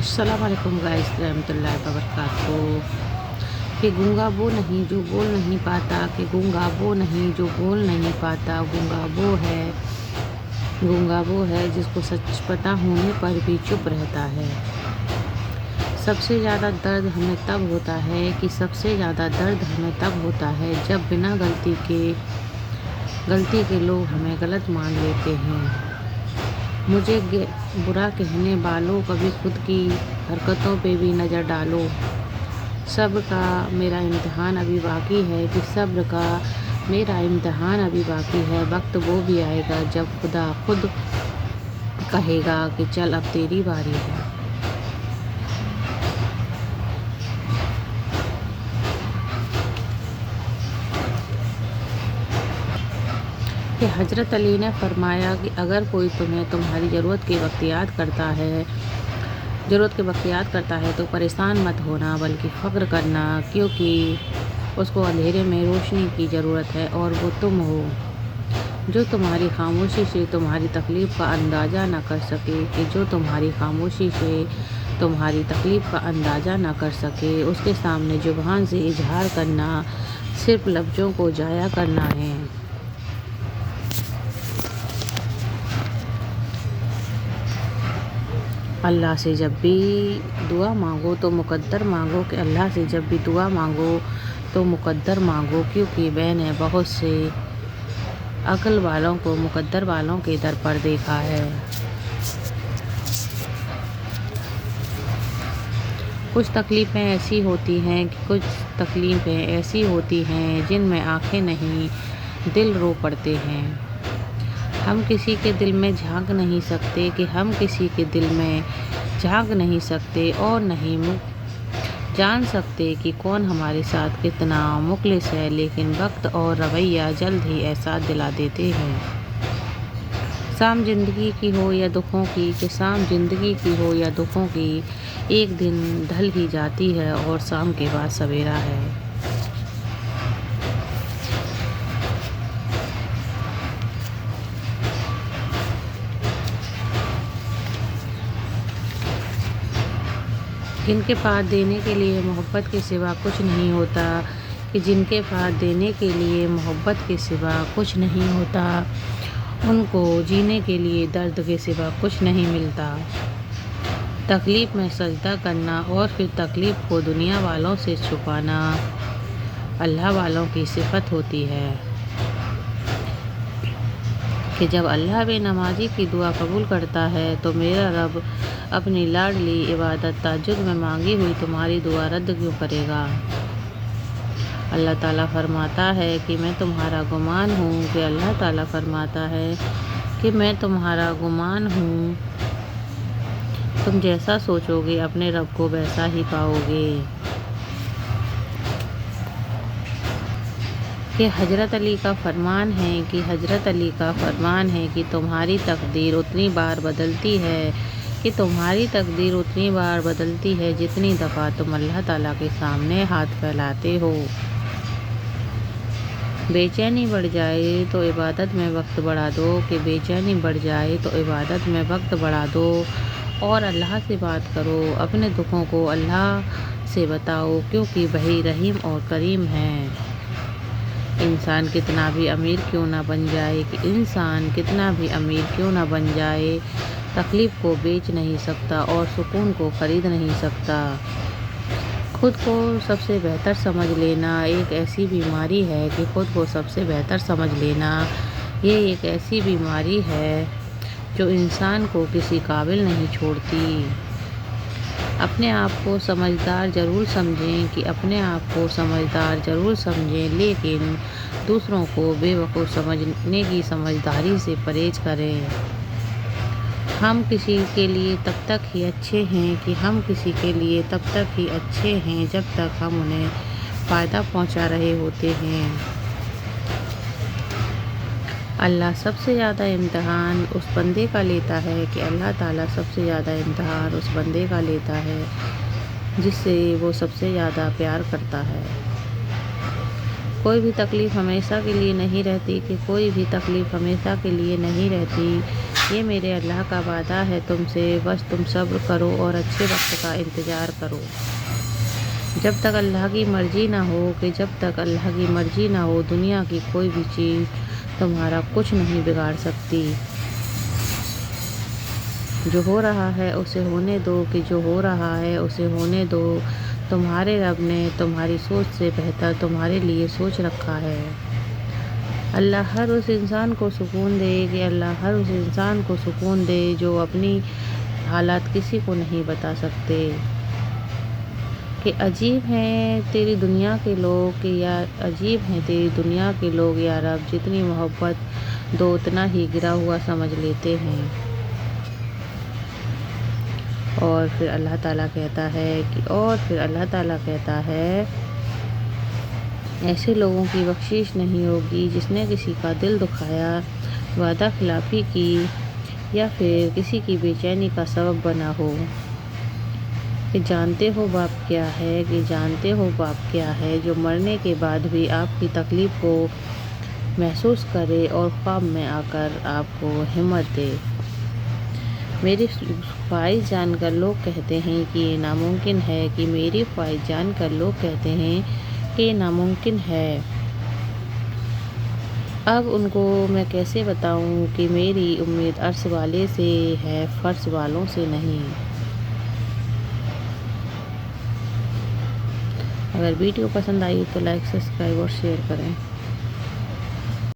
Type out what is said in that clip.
अस्सलाम वालेकुम गाइस रहमतुल्लाहि व बरकातहू। कि गूंगा वो नहीं जो बोल नहीं पाता, कि गूंगा वो नहीं जो बोल नहीं पाता। गूंगा वो है जिसको सच पता होने पर भी चुप रहता है। सबसे ज़्यादा दर्द हमें तब होता है जब बिना गलती के लोग हमें गलत मान लेते हैं। मुझे बुरा कहने वालों, कभी खुद की हरकतों पे भी नज़र डालो। सब्र का मेरा इम्तिहान अभी बाकी है। वक्त वो भी आएगा जब खुदा खुद कहेगा कि चल अब तेरी बारी है। कि हज़रत अली ने फरमाया कि अगर कोई तुम्हें तुम्हारी ज़रूरत के वक्त याद करता है तो परेशान मत होना, बल्कि फ़क्र करना, क्योंकि उसको अंधेरे में रोशनी की ज़रूरत है और वो तुम हो जो तुम्हारी खामोशी से तुम्हारी तकलीफ़ का अंदाज़ा न कर सके। उसके सामने ज़ुबान से इजहार करना सिर्फ लफ्ज़ों को ज़ाया करना है। अल्लाह से जब भी दुआ मांगो तो मुकद्दर मांगो, क्योंकि मैंने बहुत से अक्ल वालों को मुकद्दर वालों के दर पर देखा है। कुछ तकलीफ़ें ऐसी होती हैं जिनमें आंखें नहीं, दिल रो पड़ते हैं। हम किसी के दिल में झांक नहीं सकते और नहीं जान सकते कि कौन हमारे साथ कितना मुखलिस है, लेकिन वक्त और रवैया जल्द ही एहसास दिला देते हैं। शाम जिंदगी की हो या दुखों की, एक दिन ढल ही जाती है और शाम के बाद सवेरा है। जिनके पास देने के लिए मोहब्बत के सिवा कुछ नहीं होता, उनको जीने के लिए दर्द के सिवा कुछ नहीं मिलता। तकलीफ़ में सजदा करना और फिर तकलीफ़ को दुनिया वालों से छुपाना अल्लाह वालों की सिफत होती है। कि जब अल्लाह बेनमाजी की दुआ कबूल करता है तो मेरा रब अपनी लाडली इबादत तहज्जुद में मांगी हुई तुम्हारी दुआ रद्द क्यों करेगा। अल्लाह ताला फरमाता है कि मैं तुम्हारा गुमान हूँ। तुम जैसा सोचोगे अपने रब को वैसा ही पाओगे। कि हज़रत अली का फरमान है कि तुम्हारी तकदीर उतनी बार बदलती है जितनी दफ़ा तुम अल्लाह ताला के सामने हाथ फैलाते हो। बेचैनी बढ़ जाए तो इबादत में वक्त बढ़ा दो और अल्लाह से बात करो। अपने दुखों को अल्लाह से बताओ, क्योंकि वही रहीम और करीम है। इंसान कितना भी अमीर क्यों ना बन जाए, तकलीफ़ को बेच नहीं सकता और सुकून को खरीद नहीं सकता। खुद को सबसे बेहतर समझ लेना एक ऐसी बीमारी है जो इंसान को किसी काबिल नहीं छोड़ती। अपने आप को समझदार ज़रूर समझें, लेकिन दूसरों को बेवकूफ़ समझने की समझदारी से परहेज करें। हम किसी के लिए तब तक ही अच्छे हैं जब तक हम उन्हें फ़ायदा पहुंचा रहे होते हैं। अल्लाह सबसे ज़्यादा इम्तिहान उस बंदे का लेता है जिससे वो सबसे ज़्यादा प्यार करता है। कोई भी तकलीफ़ हमेशा के लिए नहीं रहती, یہ میرے اللہ کا وعدہ ہے تم سے، بس تم صبر کرو اور اچھے وقت کا انتظار کرو۔ جب تک اللہ کی مرضی نہ ہو جب تک اللہ کی مرضی نہ ہو، دنیا کی کوئی بھی چیز تمہارا کچھ نہیں بگاڑ سکتی۔ جو ہو رہا ہے اسے ہونے دو جو ہو رہا ہے اسے ہونے دو۔ تمہارے رب نے تمہاری سوچ سے بہتر تمہارے لیے سوچ رکھا ہے۔ اللہ ہر اس انسان کو سکون دے اللہ ہر اس انسان کو سکون دے جو اپنی حالات کسی کو نہیں بتا سکتے۔ کہ عجیب ہیں تیری دنیا کے لوگ عجیب ہیں تیری دنیا کے لوگ یا رب، جتنی محبت دو اتنا ہی گرا ہوا سمجھ لیتے ہیں۔ اور پھر اللہ تعالیٰ کہتا ہے ایسے لوگوں کی بخشش نہیں ہوگی جس نے کسی کا دل دکھایا، وعدہ خلافی کی یا پھر کسی کی بے چینی کا سبب بنا ہو۔ کہ جانتے ہو باپ کیا ہے جو مرنے کے بعد بھی آپ کی تکلیف کو محسوس کرے اور خواب میں آ کر آپ کو ہمت دے۔ میری خواہش جان کر لوگ کہتے ہیں کہ یہ ناممکن ہے میری خواہش جان کر لوگ کہتے ہیں کہ یہ ناممکن ہے۔ اب ان کو میں کیسے بتاؤں کہ میری امید عرش والے سے ہے، فرش والوں سے نہیں۔ اگر ویڈیو پسند آئی تو لائک، سبسکرائب اور شیئر کریں۔